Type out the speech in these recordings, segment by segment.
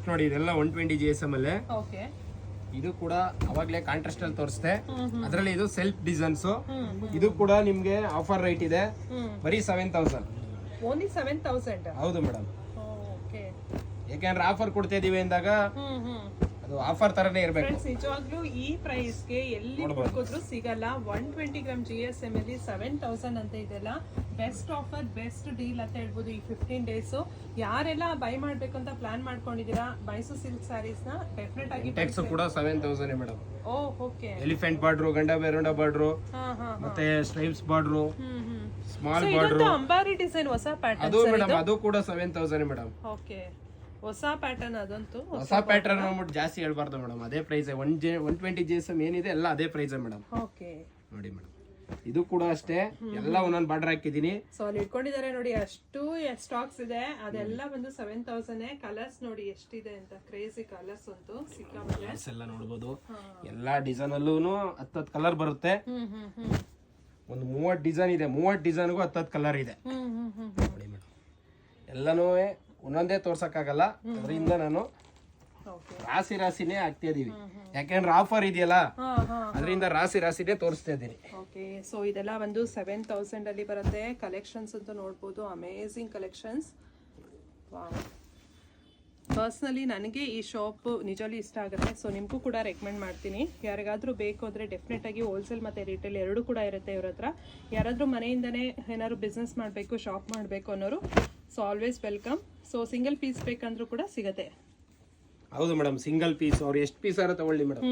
Next ನೋಡಿ ಇದೆಲ್ಲ 120 GSM ಅಲ್ಲೇ. ಓಕೆ. ಇದು ಕೂಡ ಅವಾಗ್ಲೇ ಕಾಂಟ್ರಾಸ್ಟ್ ಅಲ್ಲಿ ತೋರಿಸ್ದೆ. ಅದರಲ್ಲಿ ಇದು ಸೆಲ್ಫ್ ಡಿಸೈನ್ಸ್. ಇದು ಕೂಡ ನಿಮ್ಗೆ ಆಫರ್ ರೇಟ್ ಇದೆ, ಬರೀ 7000. ಓನ್ಲಿ 7000. ಹೌದು ಮೇಡಮ್. ಓಕೆ. ಯಾಕೆಂದ್ರೆ ಆಫರ್ ಕೊಡ್ತಾ ಇದೀವಿ ಅಂದಾಗ ಅದು ಆಫರ್ ತರನೇ ಇರ್ಬೇಕು. ಫ್ರೆಂಡ್ಸ್ ನಿಜವಾಗ್ಲೂ ಈ ಪ್ರೈಸ್ ಗೆ ಎಲ್ಲಿ ಹುಡುಕಿದ್ರು ಸಿಗಲ್ಲ. 120 ಗ್ರಾಮ್ GSM ಅಲ್ಲಿ 7000 ಅಂತ ಇದೆಲ್ಲ ಬೆಸ್ಟ್ ಆಫರ್, ಬೆಸ್ಟ್ ಡೀಲ್ ಅಂತ ಹೇಳ್ಬೋದು ಈ 15 ಡೇಸ್. ಯಾರೆಲ್ಲ ಬೈ ಮಾಡ್ಬೇಕು ಅಂತ ಪ್ಲಾನ್ ಮಾಡ್ಕೊಂಡಿದೀರಾ ಮೈಸೂರು ಸಿಲ್ಕ್ ಸ್ಯಾರೀಸ್ ನ ಡೆಫಿನೆಟ್ ಆಗಿ ಟೆಕ್ಸ್ ಕೂಡ 7000 ಮೇಡಮ್. ಓ ಓಕೆ. ಎಲಿಫೆಂಟ್ ಬಾರ್ಡ್ರು, ಗಂಡ ಬೇರುಂಡ ಬಾರ್ಡ್ರು, ಮತ್ತೆ ಸ್ಟ್ರೈಪ್ಸ್ ಬಾರ್ಡ್ರು, ಸ್ಮಾಲ್ ಬಾರ್ಡ್ರು. ಅಂಬಾರಿ ಡಿಸೈನ್ ಹೊಸ ಪ್ಯಾಟರ್ನ್ ಅದು ಮೇಡಮ್ ಅದು ಕೂಡ 7000 ಮೇಡಮ್. ಓಕೆ. ಹೊಸ ಪ್ಯಾಟರ್ನ್ ಅದಂತೂ. ಹೊಸ ಪ್ಯಾಟರ್ನ್ ಅಂದ್ಬಿಟ್ಟು ಜಾಸ್ತಿ ಹೇಳ್ಬಾರ್ದು ಮೇಡಮ್, ಅದೇ ಪ್ರೈಸ್. 120 GSM ಏನಿದೆ ಎಲ್ಲ ಅದೇ ಪ್ರೈಸ್ ಮೇಡಮ್. ಓಕೆ. ನೋಡಿ ಮೇಡಮ್, ಇದು ಕೂಡ ಅಷ್ಟೇ, ಎಲ್ಲ ಒಂದೊಂದು ಬಾರ್ಡರ್ ಹಾಕಿದೀನಿ. ಸೊ ಅಲ್ಲಿ ಇಟ್ಕೊಂಡಿದ್ದಾರೆ ನೋಡಿ, ಅಷ್ಟು ಸ್ಟಾಕ್ಸ್ ಇದೆ. ಅದೆಲ್ಲ ಬಂದು 7000. ಕಲರ್ಸ್ ನೋಡಿ ಎಷ್ಟಿದೆ ಅಂತ, ಕ್ರೇಜಿ ಕಲರ್ಸ್ ಅಂತೂ ಸಿಕ್ಕಾಪಟ್ಟೆ. ಎಲ್ಲ ನೋಡಬಹುದು. ಎಲ್ಲಾ ಡಿಸೈನ್ ಅಲ್ಲೂ 10 ಕಲರ್ ಬರುತ್ತೆ. ಒಂದು 30 ಡಿಸೈನ್ ಇದೆ. 30 ಡಿಸೈನ್ಗೂ 10 ಕಲರ್ ಇದೆ. ನೋಡಿ ಮೇಡಮ್, ಎಲ್ಲನೂ ಒಂದೊಂದೇ ತೋರ್ಸಕ್ಕಾಗಲ್ಲ, ಅದರಿಂದ ನಾನು ರಾಶಿ ರಾಶಿನೇ ಹಾಕ್ತಾ ಇದೀವಿ. ಯಾಕೆಂದ್ರೆ ಆಫರ್ ಇದೆಯಲ್ಲ, ಅದರಿಂದ ರಾಶಿ ರಾಶಿನೇ ತೋರಿಸ್ತಾ ಇದ್ದೀನಿ. ಓಕೆ. ಸೊ ಇದೆಲ್ಲ ಒಂದು 7000 ಅಲ್ಲಿ ಬರುತ್ತೆ. ಕಲೆಕ್ಷನ್ಸ್ ಅಂತ ನೋಡ್ಬೋದು, ಅಮೇಝಿಂಗ್ ಕಲೆಕ್ಷನ್ಸ್. ಪರ್ಸ್ನಲಿ ನನಗೆ ಈ ಶಾಪ್ ನಿಜವೂ ಇಷ್ಟ ಆಗುತ್ತೆ. ಸೊ ನಿಮಗೂ ಕೂಡ ರೆಕಮೆಂಡ್ ಮಾಡ್ತೀನಿ. ಯಾರಿಗಾದ್ರೂ ಬೇಕು ಅಂದರೆ ಡೆಫಿನೆಟ್ ಆಗಿ ಹೋಲ್ಸೇಲ್ ಮತ್ತು ರಿಟೇಲ್ ಎರಡೂ ಕೂಡ ಇರುತ್ತೆ ಇವ್ರ ಹತ್ರ. ಯಾರಾದರೂ ಮನೆಯಿಂದನೇ ಏನಾದ್ರು ಬಿಸ್ನೆಸ್ ಮಾಡಬೇಕು, ಶಾಪ್ ಮಾಡಬೇಕು ಅನ್ನೋರು so always welcome. So single piece ಬೇಕಂದ್ರೂ ಕೂಡ ಸಿಗುತ್ತೆ. ಹೌದು ಮೇಡಮ್, ಸಿಂಗಲ್ ಪೀಸ್ ಅವ್ರು ಎಷ್ಟು ಪೀಸ್ ಆರ ತಗೊಳ್ಳಿ ಮೇಡಮ್,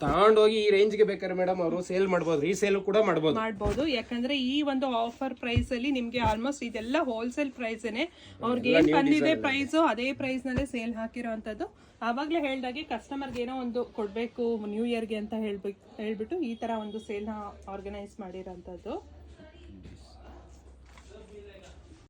ತಗೊಂಡೋಗಿ ಈ ರೇಂಜ್ಗೆ ಬೇಕಾದ್ರೆ ಮೇಡಮ್ ಅವರು ಸೇಲ್ ಮಾಡ್ಬೋದು, ರೀಸೇಲ್ ಕೂಡ ಮಾಡ್ಬೋದು. ಯಾಕಂದ್ರೆ ಈ ಒಂದು ಆಫರ್ ಪ್ರೈಸ್ ಅಲ್ಲಿ ನಿಮ್ಗೆ ಆಲ್ಮೋಸ್ಟ್ ಇದೆಲ್ಲ ಹೋಲ್ಸೇಲ್ ಪ್ರೈಸ್ನೇ. ಅವ್ರಿಗೆ ಏನ್ ಬಂದಿದೆ ಪ್ರೈಸ್ ಅದೇ ಪ್ರೈಸ್ ನಲ್ಲೇ ಸೇಲ್ ಹಾಕಿರೋಂಥದ್ದು. ಆವಾಗಲೇ ಹೇಳ್ದಾಗೆ ಕಸ್ಟಮರ್ಗೆ ಏನೋ ಒಂದು ಕೊಡಬೇಕು ನ್ಯೂ ಇಯರ್ಗೆ ಅಂತ ಹೇಳ್ಬಿಟ್ಟು ಈ ತರ ಒಂದು ಸೇಲ್ನ ಆರ್ಗನೈಸ್ ಮಾಡಿರೋಂಥದ್ದು.